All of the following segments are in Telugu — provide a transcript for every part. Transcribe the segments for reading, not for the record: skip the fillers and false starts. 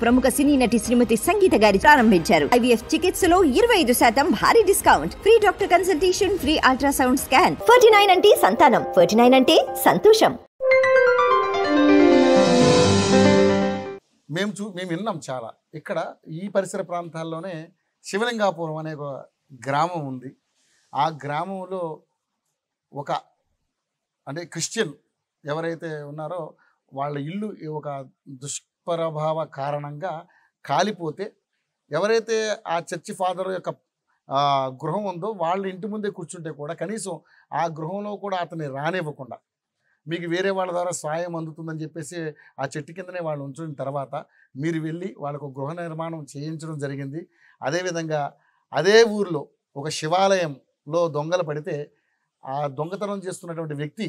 ప్రముఖ సినీ నటి శ్రీమతి సంగీత గారి ప్రారంభించారు. IVF చికిత్సలో 25% భారీ discount, free doctor consultation, free ultrasound scan. 49 అంటే సంతానం, 49 అంటే సంతోషం. మేము విన్నాం చాలా. ఇక్కడ ఈ పరిసర ప్రాంతాల్లోనే శివలింగాపురం అనే ఒక గ్రామం ఉంది. ఆ గ్రామంలో ఒక అంటే క్రిస్టియన్ ఎవరైతే ఉన్నారో వాళ్ళ ఇల్లు ఒక దుష్ప్రభావ కారణంగా కాలిపోతే, ఎవరైతే ఆ చర్చి ఫాదర్ యొక్క గృహం ఉందో వాళ్ళ ఇంటి ముందే కూర్చుంటే కూడా కనీసం ఆ గృహంలో కూడా అతన్ని రానివ్వకుండా, మీకు వేరే వాళ్ళ ద్వారా సాయం అందుతుందని చెప్పేసి ఆ చెట్టు కిందనే వాళ్ళు ఉంచిన తర్వాత మీరు వెళ్ళి వాళ్ళకు గృహ నిర్మాణం చేయించడం జరిగింది. అదేవిధంగా అదే ఊరిలో ఒక శివాలయంలో దొంగలు పడితే ఆ దొంగతనం చేస్తున్నటువంటి వ్యక్తి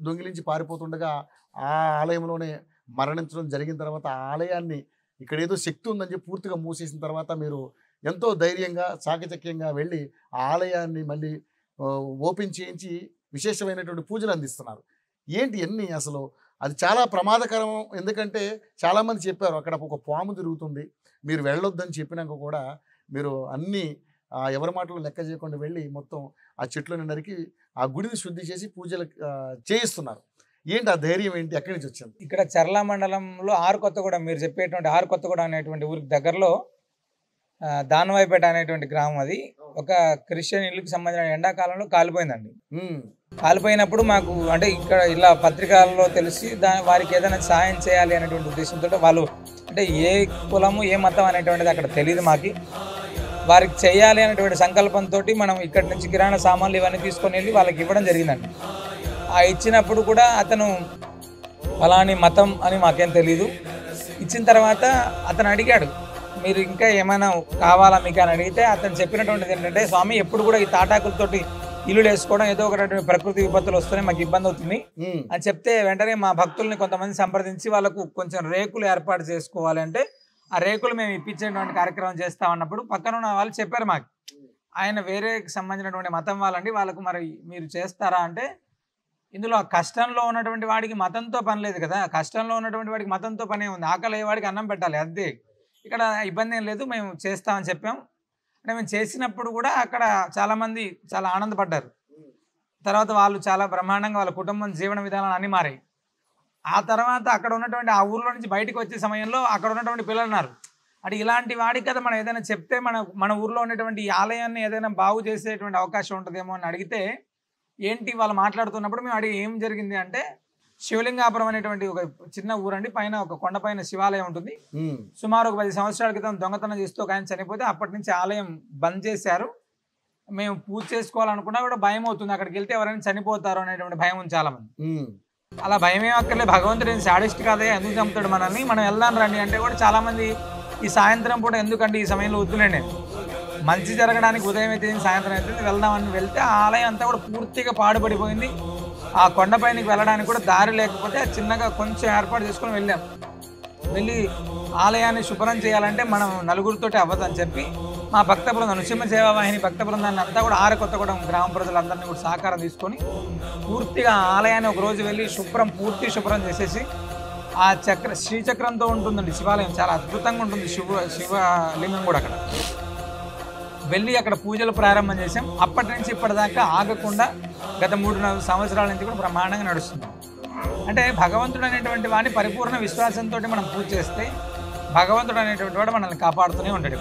దొంగిలించి పారిపోతుండగా ఆ ఆలయంలోనే మరణించడం జరిగిన తర్వాత ఆ ఆలయాన్ని ఇక్కడ ఏదో శక్తి ఉందని చెప్పి పూర్తిగా మూసేసిన తర్వాత మీరు ఎంతో ధైర్యంగా చాకచక్యంగా వెళ్ళి ఆ ఆలయాన్ని మళ్ళీ ఓపెన్ చేయించి విశేషమైనటువంటి పూజలు అందిస్తున్నారు. ఏంటి ఎన్ని అసలు అది చాలా ప్రమాదకరం. ఎందుకంటే చాలామంది చెప్పారు అక్కడ ఒక పాము తిరుగుతుంది, మీరు వెళ్ళొద్దని చెప్పినాక కూడా మీరు అన్నీ ఎవరి మాటలు లెక్క చేయకుండా వెళ్ళి మొత్తం ఆ చెట్లను నరికి ఆ గుడిని శుద్ధి చేసి పూజలు చేయిస్తున్నారు. ఏంటి ఆ ధైర్యం ఏంటి, ఎక్కడి నుంచి వచ్చింది? ఇక్కడ చర్ల మండలంలో ఆరుకొత్తగూడెం, మీరు చెప్పేటువంటి ఆరుకొత్తగూడెం అనేటువంటి ఊరికి దగ్గరలో దానవాయిపేట అనేటువంటి గ్రామం. అది ఒక క్రిస్టియన్ ఇల్లుకి సంబంధించిన ఎండాకాలంలో కాలిపోయిందండి. కాలిపోయినప్పుడు మాకు అంటే ఇక్కడ ఇలా పత్రికల్లో తెలిసి వారికి ఏదైనా సాయం చేయాలి అనేటువంటి ఉద్దేశంతో వాళ్ళు అంటే ఏ కులము ఏ మతం అనేటువంటిది అక్కడ తెలియదు మాకు. వారికి చేయాలి అనేటువంటి సంకల్పంతో మనం ఇక్కడి నుంచి కిరాణా సామాన్లు ఇవన్నీ తీసుకొని వెళ్ళి వాళ్ళకి ఇవ్వడం జరిగిందండి. ఆ ఇచ్చినప్పుడు కూడా అతను ఫలాని మతం అని మాకేం తెలీదు. ఇచ్చిన తర్వాత అతను అడిగాడు, మీరు ఇంకా ఏమైనా కావాలా మీకు అని అడిగితే అతను చెప్పినటువంటిది ఏంటంటే, స్వామి ఎప్పుడు కూడా ఈ తాటాకులతోటి ఇల్లు వేసుకోవడం ఏదో ఒక ప్రకృతి విపత్తులు వస్తేనే మాకు ఇబ్బంది అవుతుంది అని చెప్తే, వెంటనే మా భక్తుల్ని కొంతమంది సంప్రదించి వాళ్ళకు కొంచెం రేకులు ఏర్పాటు చేసుకోవాలంటే ఆ రేకులు మేము ఇప్పించేటువంటి కార్యక్రమం చేస్తామన్నప్పుడు పక్కన ఉన్న వాళ్ళు చెప్పారు మాకు, ఆయన వేరే సంబంధించినటువంటి మతం వాళ్ళండి, వాళ్ళకు మరి మీరు చేస్తారా అంటే, ఇందులో కష్టంలో ఉన్నటువంటి వాడికి మతంతో పని లేదు కదా, కష్టంలో ఉన్నటువంటి వాడికి మతంతో పనే ఉంది, ఆకలి వాడికి అన్నం పెట్టాలి, అంతే, ఇక్కడ ఇబ్బంది ఏం లేదు, మేము చేస్తామని చెప్పాం. అంటే మేము చేసినప్పుడు కూడా అక్కడ చాలామంది చాలా ఆనందపడ్డారు. తర్వాత వాళ్ళు చాలా బ్రహ్మాండంగా వాళ్ళ కుటుంబం జీవన విధానాలు అన్నీ మారాయి. ఆ తర్వాత అక్కడ ఉన్నటువంటి ఆ ఊర్లో నుంచి బయటకు వచ్చే సమయంలో అక్కడ ఉన్నటువంటి పిల్లలు అన్నారు, అంటే ఇలాంటి వాడికి కదా మనం ఏదైనా చెప్తే మన ఊర్లో ఉన్నటువంటి ఈ ఆలయాన్ని ఏదైనా బాగు చేసేటువంటి అవకాశం ఉంటుందేమో అని అడిగితే, ఏంటి వాళ్ళు మాట్లాడుతున్నప్పుడు మేము అడిగి ఏం జరిగింది అంటే, శివలింగాపురం అనేటువంటి ఒక చిన్న ఊరండి, పైన ఒక కొండపైన శివాలయం ఉంటుంది. సుమారు ఒక 10 సంవత్సరాల క్రితం దొంగతనం చేస్తూ ఒక ఆయన చనిపోతే అప్పటి నుంచి ఆలయం బంద్ చేశారు. మేము పూజ చేసుకోవాలనుకున్నా కూడా భయం అవుతుంది, అక్కడికి వెళ్తే ఎవరైనా చనిపోతారు అనేటువంటి భయం ఉంది చాలా మంది. అలా భయం ఏం అక్కర్లే, భగవంతుడు ఏం శాడిస్ట్ కాదే, ఎందుకు చంపుతాడు మనల్ని, మనం వెళ్దాం రండి అంటే కూడా చాలా మంది ఈ సాయంత్రం పూట ఎందుకంటే ఈ సమయంలో వద్దులేండి, మంచి జరగడానికి ఉదయం అయితే సాయంత్రం అయితే వెళ్దామని వెళ్తే ఆ ఆలయం అంతా కూడా పూర్తిగా పాడుపడిపోయింది. ఆ కొండపైనకి వెళ్ళడానికి కూడా దారి లేకపోతే చిన్నగా కొంచెం ఏర్పాటు చేసుకొని వెళ్ళాం. వెళ్ళి ఆలయాన్ని శుభ్రం చేయాలంటే మనం నలుగురితోటి అవ్వదని చెప్పి మా భక్త బృందం, నృసింహ సేవావాహిని భక్త బృందాన్ని అంతా కూడా ఆరుకొత్తగూడెం గ్రామ ప్రజలందరినీ కూడా సహకారం తీసుకొని పూర్తిగా ఆలయాన్ని ఒక రోజు వెళ్ళి పూర్తి శుభ్రం చేసేసి, ఆ శ్రీచక్రంతో ఉంటుందండి శివాలయం, చాలా అద్భుతంగా ఉంటుంది శివలింగం కూడా. అక్కడ వెళ్ళి అక్కడ పూజలు ప్రారంభం చేసాం. అప్పటి నుంచి ఇప్పటిదాకా ఆగకుండా గత 3-4 సంవత్సరాల నుంచి కూడా బ్రహ్మాండంగా నడుస్తుంది. అంటే భగవంతుడు అనేటువంటి వాడిని పరిపూర్ణ విశ్వాసంతో మనం పూజ చేస్తే భగవంతుడు అనేటువంటి వాడు మనల్ని కాపాడుతూనే ఉంటాడు.